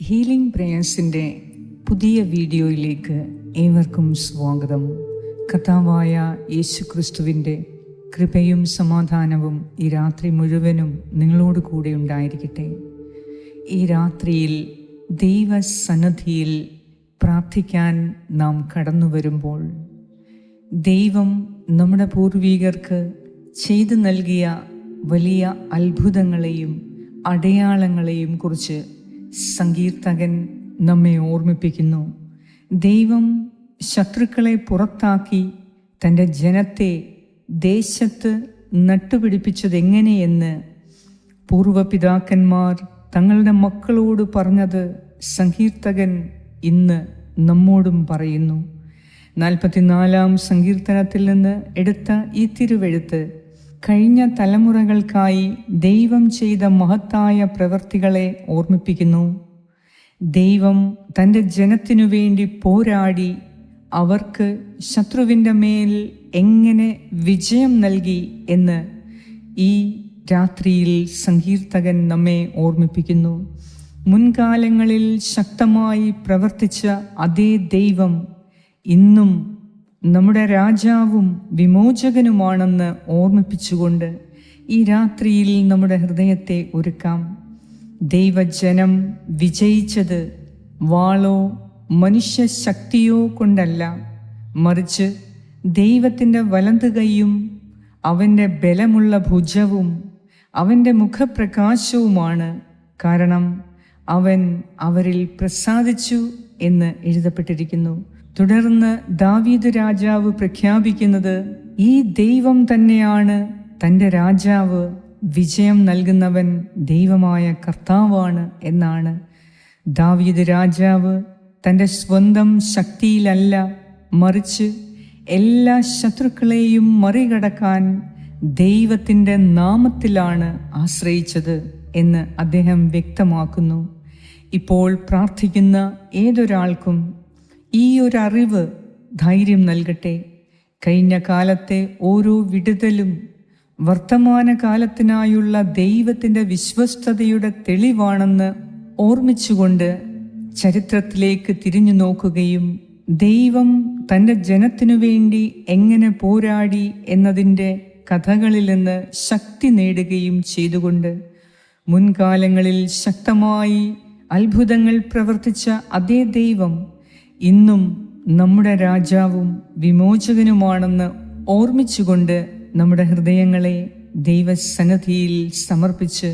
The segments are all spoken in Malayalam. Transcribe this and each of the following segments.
ഹീലിംഗ് പ്രേയേഴ്സിൻ്റെ പുതിയ വീഡിയോയിലേക്ക് ഏവർക്കും സ്വാഗതം. കർത്താവായ യേശുക്രിസ്തുവിൻ്റെ കൃപയും സമാധാനവും ഈ രാത്രി മുഴുവനും നിങ്ങളോട് കൂടെ ഉണ്ടായിരിക്കട്ടെ. ഈ രാത്രിയിൽ ദൈവസന്നിധിയിൽ പ്രാർത്ഥിക്കാൻ നാം കടന്നു വരുമ്പോൾ ദൈവം നമ്മുടെ പൂർവികർക്ക് ചെയ്തു നൽകിയ വലിയ അത്ഭുതങ്ങളെയും അടയാളങ്ങളെയും കുറിച്ച് സങ്കീർത്തകൻ നമ്മെ ഓർമ്മിപ്പിക്കുന്നു. ദൈവം ശത്രുക്കളെ പുറത്താക്കി തൻ്റെ ജനത്തെ ദേശത്ത് നട്ടുപിടിപ്പിച്ചതെങ്ങനെയെന്ന് പൂർവപിതാക്കന്മാർ തങ്ങളുടെ മക്കളോട് പറഞ്ഞത് സങ്കീർത്തകൻ ഇന്ന് നമ്മോടും പറയുന്നു. 44-ാം സങ്കീർത്തനത്തിൽ നിന്ന് എടുത്ത ഈ തിരുവെഴുത്ത് കഴിഞ്ഞ തലമുറകൾക്കായി ദൈവം ചെയ്ത മഹത്തായ പ്രവൃത്തികളെ ഓർമ്മിപ്പിക്കുന്നു. ദൈവം തൻ്റെ ജനത്തിനു വേണ്ടി പോരാടി അവർക്ക് ശത്രുവിൻ്റെ മേൽ എങ്ങനെ വിജയം നൽകി എന്ന് ഈ രാത്രിയിൽ സങ്കീർത്തകൻ നമ്മെ ഓർമ്മിപ്പിക്കുന്നു. മുൻകാലങ്ങളിൽ ശക്തമായി പ്രവർത്തിച്ച അതേ ദൈവം ഇന്നും നമ്മുടെ രാജാവും വിമോചകനുമാണെന്ന് ഓർമ്മിപ്പിച്ചുകൊണ്ട് ഈ രാത്രിയിൽ നമ്മുടെ ഹൃദയത്തെ ഒരുക്കാം. ദൈവജനം വിജയിച്ചത് വാളോ മനുഷ്യശക്തിയോ കൊണ്ടല്ല, മറിച്ച് ദൈവത്തിൻ്റെ വലതു കൈയും അവൻ്റെ ബലമുള്ള ഭുജവും അവൻ്റെ മുഖപ്രകാശവുമാണ്. കാരണം അവൻ അവരിൽ പ്രസാദിച്ചു എന്ന് എഴുതപ്പെട്ടിരിക്കുന്നു. തുടർന്ന് ദാവീദ് രാജാവ് പ്രഖ്യാപിക്കുന്നത് ഈ ദൈവം തന്നെയാണ് തൻ്റെ രാജാവ്, വിജയം നൽകുന്നവൻ ദൈവമായ കർത്താവാണ് എന്നാണ്. ദാവീദ് രാജാവ് തൻ്റെ സ്വന്തം ശക്തിയിലല്ല, മറിച്ച് എല്ലാ ശത്രുക്കളെയും മറികടക്കാൻ ദൈവത്തിൻ്റെ നാമത്തിലാണ് ആശ്രയിച്ചത് എന്ന് അദ്ദേഹം വ്യക്തമാക്കുന്നു. ഇപ്പോൾ പ്രാർത്ഥിക്കുന്ന ഏതൊരാൾക്കും ഈ ഒരു അറിവ് ധൈര്യം നൽകട്ടെ. കഴിഞ്ഞ കാലത്തെ ഓരോ വിടുതലും വർത്തമാനകാലത്തിനായുള്ള ദൈവത്തിൻ്റെ വിശ്വസ്തതയുടെ തെളിവാണെന്ന് ഓർമ്മിച്ചുകൊണ്ട് ചരിത്രത്തിലേക്ക് തിരിഞ്ഞു നോക്കുകയും ദൈവം തൻ്റെ ജനത്തിനു വേണ്ടി എങ്ങനെ പോരാടി എന്നതിൻ്റെ കഥകളിൽ നിന്ന് ശക്തി നേടുകയും ചെയ്തുകൊണ്ട് മുൻകാലങ്ങളിൽ ശക്തമായി അത്ഭുതങ്ങൾ പ്രവർത്തിച്ച അതേ ദൈവം ഇന്നും നമ്മുടെ രാജാവും വിമോചകനുമാണെന്ന് ഓർമ്മിച്ചുകൊണ്ട് നമ്മുടെ ഹൃദയങ്ങളെ ദൈവസന്നിധിയിൽ സമർപ്പിച്ച്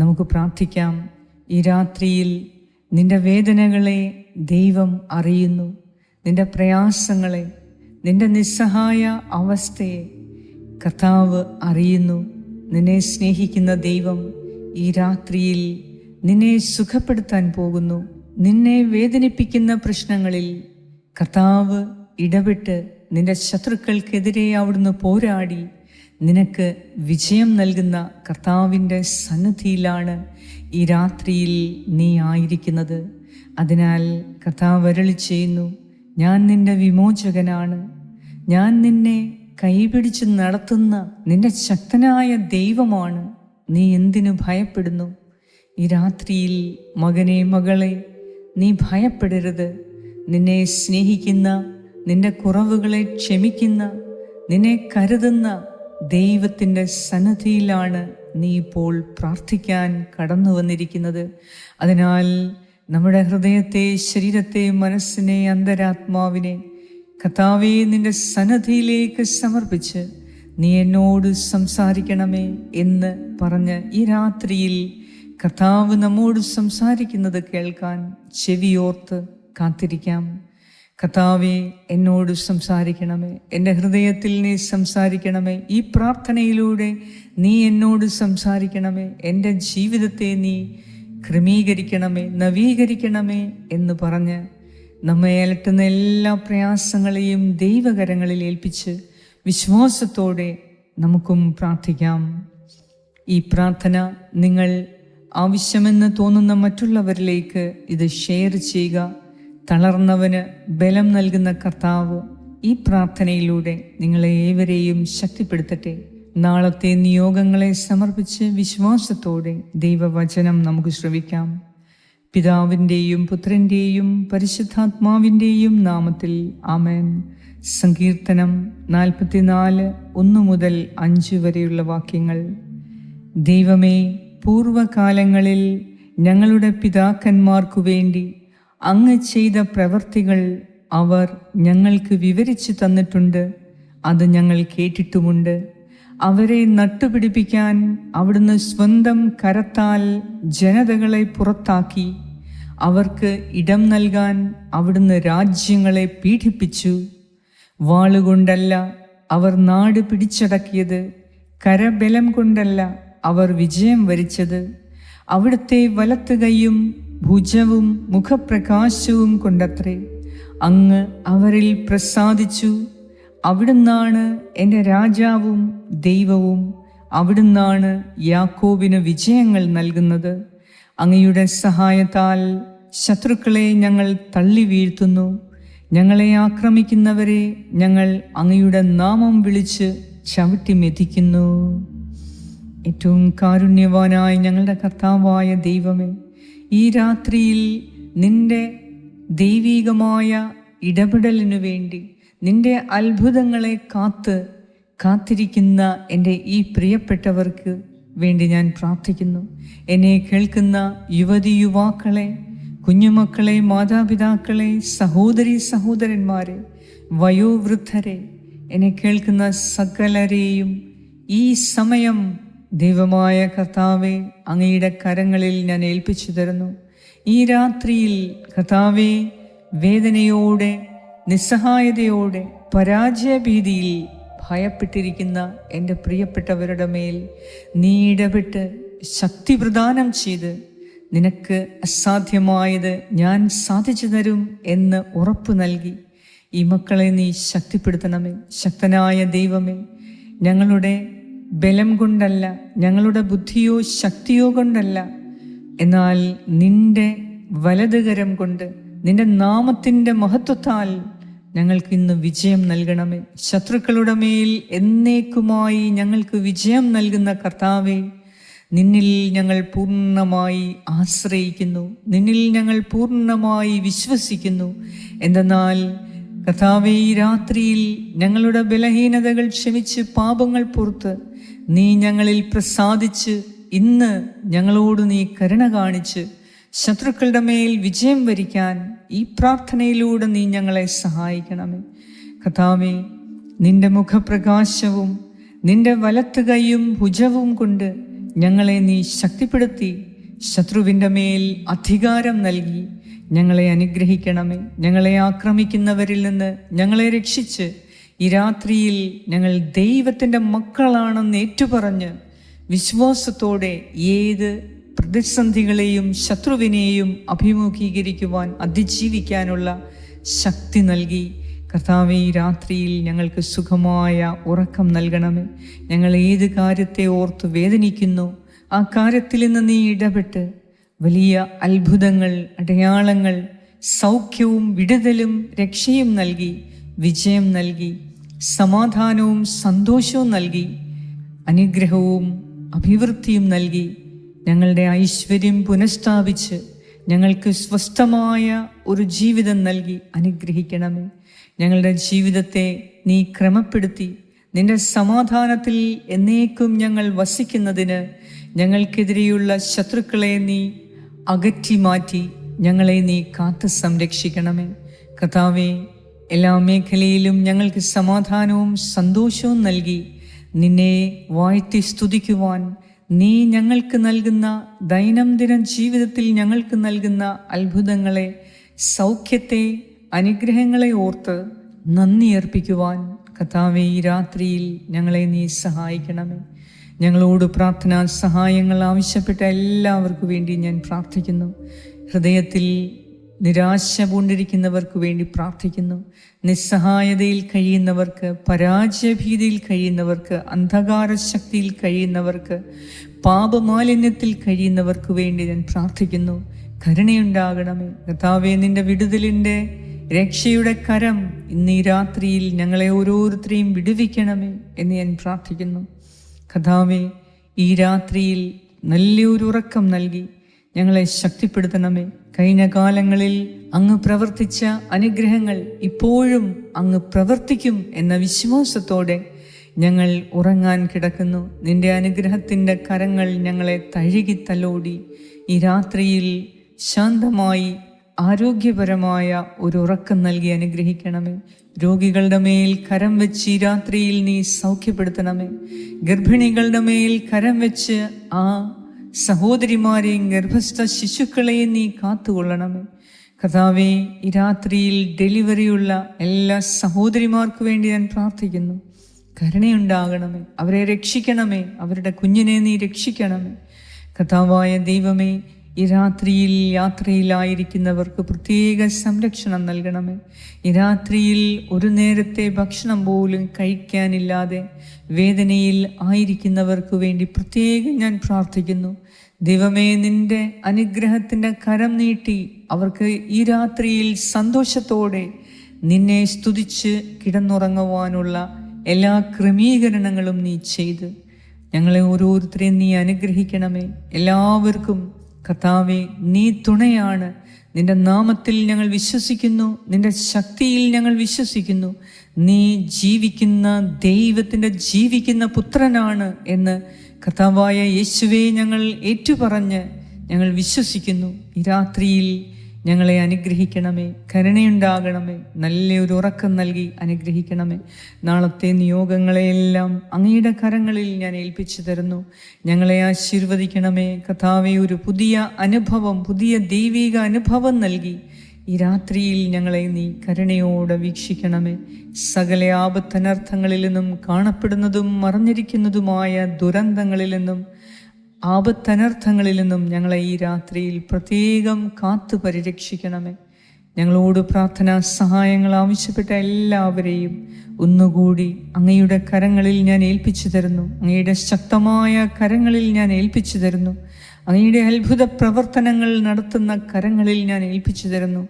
നമുക്ക് പ്രാർത്ഥിക്കാം. ഈ രാത്രിയിൽ നിന്റെ വേദനകളെ ദൈവം അറിയുന്നു, നിന്റെ പ്രയാസങ്ങളെ, നിന്റെ നിസ്സഹായ അവസ്ഥയെ കർത്താവ് അറിയുന്നു. നിന്നെ സ്നേഹിക്കുന്ന ദൈവം ഈ രാത്രിയിൽ നിന്നെ സുഖപ്പെടുത്താൻ പോകുന്നു. നിന്നെ വേദനിപ്പിക്കുന്ന പ്രശ്നങ്ങളിൽ കർത്താവ് ഇടപെട്ട് നിന്റെ ശത്രുക്കൾക്കെതിരെ അവിടുന്ന് പോരാടി നിനക്ക് വിജയം നൽകുന്ന കർത്താവിൻ്റെ സന്നിധിയിലാണ് ഈ രാത്രിയിൽ നീ ആയിരിക്കുന്നത്. അതിനാൽ കർത്താവ് അരുളി ചെയ്യുന്നു, ഞാൻ നിന്റെ വിമോചകനാണ്, ഞാൻ നിന്നെ കൈപിടിച്ച് നടത്തുന്ന നിന്റെ ശക്തനായ ദൈവമാണ്. നീ എന്തിനു ഭയപ്പെടുന്നു? ഈ രാത്രിയിൽ മകനെ, മകളെ, നീ ഭയപ്പെടരുത്. നിന്നെ സ്നേഹിക്കുന്ന, നിന്റെ കുറവുകളെ ക്ഷമിക്കുന്ന, നിന്നെ കരുതുന്ന ദൈവത്തിൻ്റെ സന്നിധിയിലാണ് നീ ഇപ്പോൾ പ്രാർത്ഥിക്കാൻ കടന്നു വന്നിരിക്കുന്നത്. അതിനാൽ നമ്മുടെ ഹൃദയത്തെ, ശരീരത്തെ, മനസ്സിനെ, അന്തരാത്മാവിനെ കർത്താവേ നിന്റെ സന്നിധിയിലേക്ക് സമർപ്പിച്ച് നീ എന്നോട് സംസാരിക്കണമേ എന്ന് പറഞ്ഞ് ഈ രാത്രിയിൽ കർത്താവ് നമ്മോട് സംസാരിക്കുന്നത് കേൾക്കാൻ ചെവിയോർത്ത് കാത്തിരിക്കാം. കർത്താവേ എന്നോട് സംസാരിക്കണമേ, എൻ്റെ ഹൃദയത്തിൽ നീ സംസാരിക്കണമേ, ഈ പ്രാർത്ഥനയിലൂടെ നീ എന്നോട് സംസാരിക്കണമേ, എൻ്റെ ജീവിതത്തെ നീ ക്രമീകരിക്കണമേ, നവീകരിക്കണമേ എന്ന് പറഞ്ഞ് നമ്മെ അലട്ടുന്ന എല്ലാ പ്രയാസങ്ങളെയും ദൈവകരങ്ങളിൽ ഏൽപ്പിച്ച് വിശ്വാസത്തോടെ നമുക്കും പ്രാർത്ഥിക്കാം. ഈ പ്രാർത്ഥന നിങ്ങൾ ആവശ്യമെന്ന് തോന്നുന്ന മറ്റുള്ളവരിലേക്ക് ഇത് ഷെയർ ചെയ്യുക. തളർന്നവന് ബലം നൽകുന്ന കർത്താവ് ഈ പ്രാർത്ഥനയിലൂടെ നിങ്ങളെ ഏവരെയും ശക്തിപ്പെടുത്തട്ടെ. നാളത്തെ നിയോഗങ്ങളെ സമർപ്പിച്ച് വിശ്വാസത്തോടെ ദൈവവചനം നമുക്ക് ശ്രവിക്കാം. പിതാവിൻ്റെയും പുത്രൻ്റെയും പരിശുദ്ധാത്മാവിൻ്റെയും നാമത്തിൽ ആമേൻ. സങ്കീർത്തനം 44 1 മുതൽ 5 വരെയുള്ള വാക്യങ്ങൾ. ദൈവമേ, പൂർവകാലങ്ങളിൽ ഞങ്ങളുടെ പിതാക്കന്മാർക്കു വേണ്ടി അങ്ങ് ചെയ്ത പ്രവൃത്തികൾ അവർ ഞങ്ങൾക്ക് വിവരിച്ചു തന്നിട്ടുണ്ട്. അത് ഞങ്ങൾ കേട്ടിട്ടുമുണ്ട്. അവരെ നട്ടുപിടിപ്പിക്കാൻ അവിടുന്ന് സ്വന്തം കരത്താൽ ജനതകളെ പുറത്താക്കി. അവർക്ക് ഇടം നൽകാൻ അവിടുന്ന് രാജ്യങ്ങളെ പീഡിപ്പിച്ചു. വാളുകൊണ്ടല്ല അവർ നാട് പിടിച്ചടക്കിയത്, കരബലം കൊണ്ടല്ല അവർ വിജയം വരിച്ചത്. അവിടുത്തെ വലത്ത് കൈയും ഭുജവും മുഖപ്രകാശവും കൊണ്ടത്രേ. അങ്ങ് അവരിൽ പ്രസാദിച്ചു. അവിടുന്നാണ് എൻ്റെ രാജാവും ദൈവവും. അവിടുന്നാണ് യാക്കോബിന് വിജയങ്ങൾ നൽകുന്നത്. അങ്ങയുടെ സഹായത്താൽ ശത്രുക്കളെ ഞങ്ങൾ തള്ളി വീഴ്ത്തുന്നു. ഞങ്ങളെ ആക്രമിക്കുന്നവരെ ഞങ്ങൾ അങ്ങയുടെ നാമം വിളിച്ച് ചവിട്ടി മെതിക്കുന്നു. ഏറ്റവും കാരുണ്യവാനായ ഞങ്ങളുടെ കർത്താവായ ദൈവമേ, ഈ രാത്രിയിൽ നിന്റെ ദൈവീകമായ ഇടപെടലിനു വേണ്ടി, നിന്റെ അത്ഭുതങ്ങളെ കാത്തിരിക്കുന്ന എൻ്റെ ഈ പ്രിയപ്പെട്ടവർക്ക് വേണ്ടി ഞാൻ പ്രാർത്ഥിക്കുന്നു. എന്നെ കേൾക്കുന്ന യുവതി യുവാക്കളെ, കുഞ്ഞുമക്കളെ, മാതാപിതാക്കളെ, സഹോദരി സഹോദരന്മാരെ, വയോവൃദ്ധരെ, എന്നെ കേൾക്കുന്ന സകലരെയും ഈ സമയം ദൈവമായ കർത്താവെ അങ്ങയുടെ കരങ്ങളിൽ ഞാൻ ഏൽപ്പിച്ചു തരുന്നു. ഈ രാത്രിയിൽ കർത്താവെ, വേദനയോടെ, നിസ്സഹായതയോടെ, പരാജയഭീതിയിൽ ഭയപ്പെട്ടിരിക്കുന്ന എൻ്റെ പ്രിയപ്പെട്ടവരുടെ മേൽ നീ ഇടപെട്ട് ശക്തി പ്രദാനം ചെയ്ത് നിനക്ക് അസാധ്യമായത് ഞാൻ സാധിച്ചു തരും എന്ന് ഉറപ്പ് നൽകി ഈ മക്കളെ നീ ശക്തിപ്പെടുത്തണമേ. ശക്തനായ ദൈവമേ, ഞങ്ങളുടെ ബലം കൊണ്ടല്ല, ഞങ്ങളുടെ ബുദ്ധിയോ ശക്തിയോ കൊണ്ടല്ല, എന്നാൽ നിന്റെ വലതുകരം കൊണ്ട്, നിന്റെ നാമത്തിൻ്റെ മഹത്വത്താൽ ഞങ്ങൾക്ക് ഇന്ന് വിജയം നൽകണമേ. ശത്രുക്കളുടെ മേൽ എന്നേക്കുമായി ഞങ്ങൾക്ക് വിജയം നൽകുന്ന കർത്താവേ, നിന്നിൽ ഞങ്ങൾ പൂർണ്ണമായി ആശ്രയിക്കുന്നു, നിന്നിൽ ഞങ്ങൾ പൂർണ്ണമായി വിശ്വസിക്കുന്നു. എന്തെന്നാൽ കർത്താവേ, ഈ രാത്രിയിൽ ഞങ്ങളുടെ ബലഹീനതകൾ ക്ഷമിച്ച് പാപങ്ങൾ പുറത്ത് നീ ഞങ്ങളിൽ പ്രസാദിച്ച് ഇന്ന് ഞങ്ങളോട് നീ കരുണ കാണിച്ച് ശത്രുക്കളുടെ മേൽ വിജയം വരിക്കാൻ ഈ പ്രാർത്ഥനയിലൂടെ നീ ഞങ്ങളെ സഹായിക്കണമേ. കർത്താവേ, നിന്റെ മുഖപ്രകാശവും നിന്റെ വലത്ത് കൈയും ഭുജവും കൊണ്ട് ഞങ്ങളെ നീ ശക്തിപ്പെടുത്തി ശത്രുവിൻ്റെ മേൽ അധികാരം നൽകി ഞങ്ങളെ അനുഗ്രഹിക്കണമേ. ഞങ്ങളെ ആക്രമിക്കുന്നവരിൽ നിന്ന് ഞങ്ങളെ രക്ഷിച്ച് ഈ രാത്രിയിൽ ഞങ്ങൾ ദൈവത്തിൻ്റെ മക്കളാണെന്ന് ഏറ്റുപറഞ്ഞ് വിശ്വാസത്തോടെ ഏത് പ്രതിസന്ധികളെയും ശത്രുവിനെയും അഭിമുഖീകരിക്കുവാൻ, അതിജീവിക്കാനുള്ള ശക്തി നൽകി കർത്താവേ, ഈ രാത്രിയിൽ ഞങ്ങൾക്ക് സുഖമായ ഉറക്കം നൽകണമേ. ഞങ്ങൾ ഏത് കാര്യത്തെ ഓർത്ത് വേദനിക്കുന്നു ആ കാര്യത്തിൽ നിന്ന് നീ ഇടപെട്ട് വലിയ അത്ഭുതങ്ങൾ, അടയാളങ്ങൾ, സൗഖ്യവും വിടുതലും രക്ഷയും നൽകി, വിജയം നൽകി, സമാധാനവും സന്തോഷവും നൽകി, അനുഗ്രഹവും അഭിവൃദ്ധിയും നൽകി ഞങ്ങളുടെ ഐശ്വര്യം പുനഃസ്ഥാപിച്ച് ഞങ്ങൾക്ക് സ്വസ്ഥമായ ഒരു ജീവിതം നൽകി അനുഗ്രഹിക്കണമേ. ഞങ്ങളുടെ ജീവിതത്തെ നീ ക്രമപ്പെടുത്തി നിന്റെ സമാധാനത്തിൽ എന്നേക്കും ഞങ്ങൾ വസിക്കുന്നതിന് ഞങ്ങൾക്കെതിരെയുള്ള ശത്രുക്കളെ നീ അകറ്റി മാറ്റി ഞങ്ങളെ നീ കാത്ത് സംരക്ഷിക്കണമേ. കർത്താവേ, എല്ലാ മേഖലയിലും ഞങ്ങൾക്ക് സമാധാനവും സന്തോഷവും നൽകി നിന്നെ വാഴ്ത്തി സ്തുതിക്കുവാൻ, നീ ഞങ്ങൾക്ക് നൽകുന്ന ദൈനംദിന ജീവിതത്തിൽ ഞങ്ങൾക്ക് നൽകുന്ന അത്ഭുതങ്ങളെ, സൗഖ്യത്തെ, അനുഗ്രഹങ്ങളെ ഓർത്ത് നന്ദി അർപ്പിക്കുവാൻ കർത്താവേ, ഈ രാത്രിയിൽ ഞങ്ങളെ നീ സഹായിക്കണമേ. ഞങ്ങളോട് പ്രാർത്ഥനാ സഹായങ്ങൾ ആവശ്യപ്പെട്ട എല്ലാവർക്കു വേണ്ടി ഞാൻ പ്രാർത്ഥിക്കുന്നു. ഹൃദയത്തിൽ നിരാശ പൂണ്ടിരിക്കുന്നവർക്ക് വേണ്ടി പ്രാർത്ഥിക്കുന്നു. നിസ്സഹായതയിൽ കഴിയുന്നവർക്ക്, പരാജയഭീതിയിൽ കഴിയുന്നവർക്ക്, അന്ധകാര ശക്തിയിൽ കഴിയുന്നവർക്ക്, പാപമാലിന്യത്തിൽ കഴിയുന്നവർക്ക് വേണ്ടി ഞാൻ പ്രാർത്ഥിക്കുന്നു. കരുണയുണ്ടാകണമേ കർത്താവേ. നിന്റെ വിടുതലിൻ്റെ രക്ഷയുടെ കരം ഇന്ന് ഈ രാത്രിയിൽ ഞങ്ങളെ ഓരോരുത്തരെയും വിടുവിക്കണമേ എന്ന് ഞാൻ പ്രാർത്ഥിക്കുന്നു. കർത്താവേ, ഈ രാത്രിയിൽ നല്ലൊരു ഉറക്കം നൽകി ഞങ്ങളെ ശക്തിപ്പെടുത്തണമേ. കഴിഞ്ഞ കാലങ്ങളിൽ അങ്ങ് പ്രവർത്തിച്ച അനുഗ്രഹങ്ങൾ ഇപ്പോഴും അങ്ങ് പ്രവർത്തിക്കും എന്ന വിശ്വാസത്തോടെ ഞങ്ങൾ ഉറങ്ങാൻ കിടക്കുന്നു. നിന്റെ അനുഗ്രഹത്തിൻ്റെ കരങ്ങൾ ഞങ്ങളെ തഴുകി തലോടി ഈ രാത്രിയിൽ ശാന്തമായി ആരോഗ്യപരമായ ഒരു ഉറക്കം നൽകി അനുഗ്രഹിക്കണമേ. രോഗികളുടെ മേൽ കരം വെച്ച് ഈ രാത്രിയിൽ നീ സൗഖ്യപ്പെടുത്തണമേ. ഗർഭിണികളുടെ മേൽ കരം വെച്ച് ആ സഹോദരിമാരെയും ഗർഭസ്ഥ ശിശുക്കളെയും നീ കാത്തുകൊള്ളണമേ. കർത്താവേ, ഈ രാത്രിയിൽ ഡെലിവറിയുള്ള എല്ലാ സഹോദരിമാർക്ക് വേണ്ടി ഞാൻ പ്രാർത്ഥിക്കുന്നു. കരുണയുണ്ടാകണമേ, അവരെ രക്ഷിക്കണമേ, അവരുടെ കുഞ്ഞിനെ നീ രക്ഷിക്കണമേ. കർത്താവായ ദൈവമേ, ഈ രാത്രിയിൽ യാത്രയിലായിരിക്കുന്നവർക്ക് പ്രത്യേക സംരക്ഷണം നൽകണമേ. ഈ രാത്രിയിൽ ഒരു നേരത്തെ ഭക്ഷണം പോലും കഴിക്കാനില്ലാതെ വേദനയിൽ ആയിരിക്കുന്നവർക്ക് വേണ്ടി പ്രത്യേകം ഞാൻ പ്രാർത്ഥിക്കുന്നു. ദൈവമേ, നിന്റെ അനുഗ്രഹത്തിൻ്റെ കരം നീട്ടി അവർക്ക് ഈ രാത്രിയിൽ സന്തോഷത്തോടെ നിന്നെ സ്തുതിച്ച് കിടന്നുറങ്ങുവാനുള്ള എല്ലാ ക്രമീകരണങ്ങളും നീ ചെയ്ത് ഞങ്ങളെ ഓരോരുത്തരെയും നീ അനുഗ്രഹിക്കണമേ. എല്ലാവർക്കും കർത്താവേ, നീ തുണയാണ്. നിന്റെ നാമത്തിൽ ഞങ്ങൾ വിശ്വസിക്കുന്നു, നിന്റെ ശക്തിയിൽ ഞങ്ങൾ വിശ്വസിക്കുന്നു. നീ ജീവിക്കുന്ന ദൈവത്തിൻ്റെ ജീവിക്കുന്ന പുത്രനാണ് എന്ന് കർത്താവായ യേശുവേ ഞങ്ങൾ ഏറ്റുപറഞ്ഞ് ഞങ്ങൾ വിശ്വസിക്കുന്നു. ഈ രാത്രിയിൽ ഞങ്ങളെ അനുഗ്രഹിക്കണമേ, കരുണയുണ്ടാകണമേ, നല്ലൊരു ഉറക്കം നൽകി അനുഗ്രഹിക്കണമേ. നാളത്തെ നിയോഗങ്ങളെയെല്ലാം അങ്ങയുടെ കരങ്ങളിൽ ഞാൻ ഏൽപ്പിച്ചു തരുന്നു. ഞങ്ങളെ ആശീർവദിക്കണമേ. കർത്താവേ, ഒരു പുതിയ അനുഭവം, പുതിയ ദൈവിക അനുഭവം നൽകി ഈ രാത്രിയിൽ ഞങ്ങളെ നീ കരുണയോടെ വീക്ഷിക്കണമേ. സകല ആപത്തനർത്ഥങ്ങളിൽ നിന്നും കാണപ്പെടുന്നതും മറഞ്ഞിരിക്കുന്നതുമായ ദുരന്തങ്ങളിൽ നിന്നും ആപത്തനർത്ഥങ്ങളിൽ നിന്നും ഞങ്ങളെ ഈ രാത്രിയിൽ പ്രത്യേകം കാത്തു പരിരക്ഷിക്കണമേ. ഞങ്ങളോട് പ്രാർത്ഥനാ സഹായങ്ങൾ ആവശ്യപ്പെട്ട എല്ലാവരെയും ഒന്നുകൂടി അങ്ങയുടെ കരങ്ങളിൽ ഞാൻ ഏൽപ്പിച്ചു തരുന്നു. അങ്ങയുടെ ശക്തമായ കരങ്ങളിൽ ഞാൻ ഏൽപ്പിച്ചു തരുന്നു. അങ്ങയുടെ അത്ഭുത പ്രവർത്തനങ്ങൾ നടത്തുന്ന കരങ്ങളിൽ ഞാൻ ഏൽപ്പിച്ചു തരുന്നു.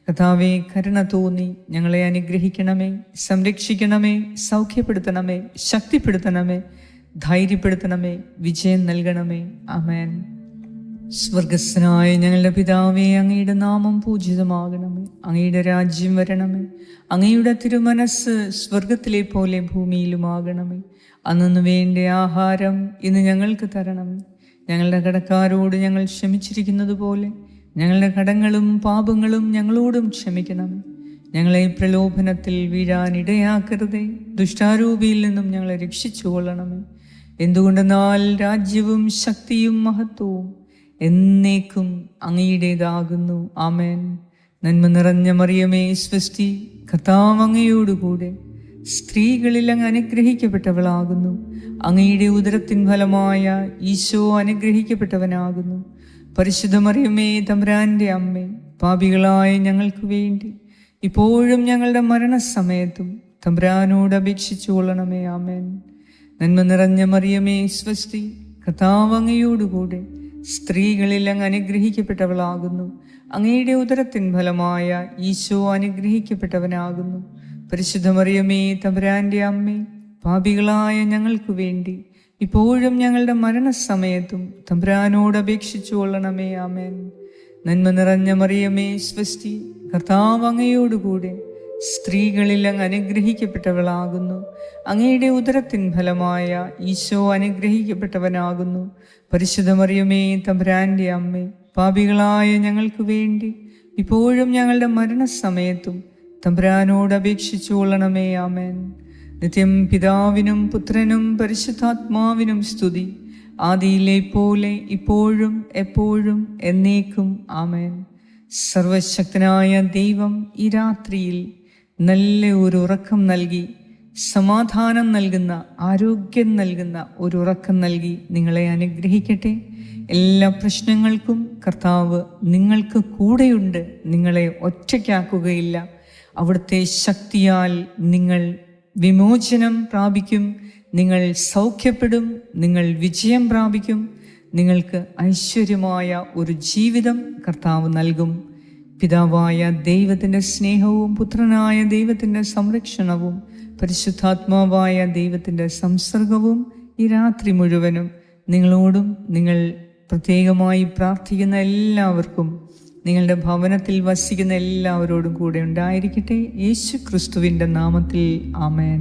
കർത്താവേ, കരുണ തോന്നി ഞങ്ങളെ അനുഗ്രഹിക്കണമേ, സംരക്ഷിക്കണമേ, സൗഖ്യപ്പെടുത്തണമേ, ശക്തിപ്പെടുത്തണമേ, ധൈര്യപ്പെടുത്തണമേ, വിജയം നൽകണമേ. ആമേൻ. സ്വർഗസ്ഥനായ ഞങ്ങളുടെ പിതാവേ, അങ്ങയുടെ നാമം പൂജിതമാകണമേ. അങ്ങയുടെ രാജ്യം വരണമേ. അങ്ങയുടെ തിരുമനസ് സ്വർഗത്തിലെ പോലെ ഭൂമിയിലുമാകണമേ. അന്നു വേണ്ട ആഹാരം ഇന്ന് ഞങ്ങൾക്ക് തരണമേ. ഞങ്ങളുടെ കടക്കാരോട് ഞങ്ങൾ ക്ഷമിച്ചിരിക്കുന്നത് പോലെ ഞങ്ങളുടെ കടങ്ങളും പാപങ്ങളും ഞങ്ങളോടും ക്ഷമിക്കണമേ. ഞങ്ങളെ പ്രലോഭനത്തിൽ വീഴാനിടയാക്കരുതേ. ദുഷ്ടാരൂപിയിൽ നിന്നും ഞങ്ങളെ രക്ഷിച്ചു കൊള്ളണമേ. എന്തുകൊണ്ടെന്നാൽ രാജ്യവും ശക്തിയും മഹത്വവും എന്നേക്കും അങ്ങയുടേതാകുന്നു. ആമേൻ. നന്മ നിറഞ്ഞ മറിയമേ, സ്വസ്തി, കർത്താവ് അങ്ങയോടുകൂടെ സ്ത്രീകളിൽ അങ്ങ് അനുഗ്രഹിക്കപ്പെട്ടവളാകുന്നു. അങ്ങയുടെ ഉദരത്തിൻ ഫലമായ ഈശോ അനുഗ്രഹിക്കപ്പെട്ടവനാകുന്നു. പരിശുദ്ധ മറിയമേ, തമ്പുരാന്റെ അമ്മേ, പാപികളായ ഞങ്ങൾക്ക് വേണ്ടി ഇപ്പോഴും ഞങ്ങളുടെ മരണസമയത്തും തമ്പുരാനോട് അപേക്ഷിച്ചു കൊള്ളണമേ. ആമേൻ. നന്മ നിറഞ്ഞ മറിയമേ, സ്വസ്തി, കർത്താവ് അങ്ങയോടുകൂടെ സ്ത്രീകളിൽ അങ്ങ് അനുഗ്രഹിക്കപ്പെട്ടവളാകുന്നു. അങ്ങയുടെ ഉദരത്തിൻ ഫലമായ ഈശോ അനുഗ്രഹിക്കപ്പെട്ടവനാകുന്നു. പരിശുദ്ധ മറിയമേ, തമ്പുരാന്റെ അമ്മേ, പാപികളായ ഞങ്ങൾക്ക് വേണ്ടി ഇപ്പോഴും ഞങ്ങളുടെ മരണസമയത്തും തമ്പുരാനോട് അപേക്ഷിച്ചു കൊള്ളണമേ. ആമേൻ. നന്മ നിറഞ്ഞ മറിയമേ, സ്വസ്തി, കർത്താവ് അങ്ങയോടുകൂടെ സ്ത്രീകളിൽ അങ്ങ് അനുഗ്രഹിക്കപ്പെട്ടവളാകുന്നു. അങ്ങയുടെ ഉദരത്തിൻ ഫലമായ ഈശോ അനുഗ്രഹിക്കപ്പെട്ടവനാകുന്നു. പരിശുദ്ധ മറിയമേ, തമ്പുരാന്റെ അമ്മേ, പാപികളായ ഞങ്ങൾക്ക് വേണ്ടി ഇപ്പോഴും ഞങ്ങളുടെ മരണസമയത്തും തമ്പുരാനോട് അപേക്ഷിച്ചു കൊള്ളണമേ. ആമേൻ. നിത്യം പിതാവിനും പുത്രനും പരിശുദ്ധാത്മാവിനും സ്തുതി, ആദിയിലെ പോലെ ഇപ്പോഴും എപ്പോഴും എന്നേക്കും. ആമേൻ. സർവശക്തനായ ദൈവം ഈ രാത്രിയിൽ നല്ല ഒരു ഉറക്കം നൽകി, സമാധാനം നൽകുന്ന, ആരോഗ്യം നൽകുന്ന ഒരു ഉറക്കം നൽകി നിങ്ങളെ അനുഗ്രഹിക്കട്ടെ. എല്ലാ പ്രശ്നങ്ങൾക്കും കർത്താവ് നിങ്ങൾക്ക് കൂടെയുണ്ട്. നിങ്ങളെ ഒറ്റയ്ക്കാക്കുകയില്ല. അവിടുത്തെ ശക്തിയാൽ നിങ്ങൾ വിമോചനം പ്രാപിക്കും. നിങ്ങൾ സൗഖ്യപ്പെടും. നിങ്ങൾ വിജയം പ്രാപിക്കും. നിങ്ങൾക്ക് ഐശ്വര്യമായ ഒരു ജീവിതം കർത്താവ് നൽകും. പിതാവായ ദൈവത്തിൻ്റെ സ്നേഹവും പുത്രനായ ദൈവത്തിൻ്റെ സംരക്ഷണവും പരിശുദ്ധാത്മാവായ ദൈവത്തിൻ്റെ സംസർഗവും ഈ രാത്രി മുഴുവനും നിങ്ങളോടും നിങ്ങൾ പ്രത്യേകമായി പ്രാർത്ഥിക്കുന്ന എല്ലാവർക്കും, നിങ്ങളുടെ ഭവനത്തിൽ വസിക്കുന്ന എല്ലാവരോടും കൂടെ ഉണ്ടായിരിക്കട്ടെ. യേശു ക്രിസ്തുവിൻ്റെ നാമത്തിൽ ആമേൻ.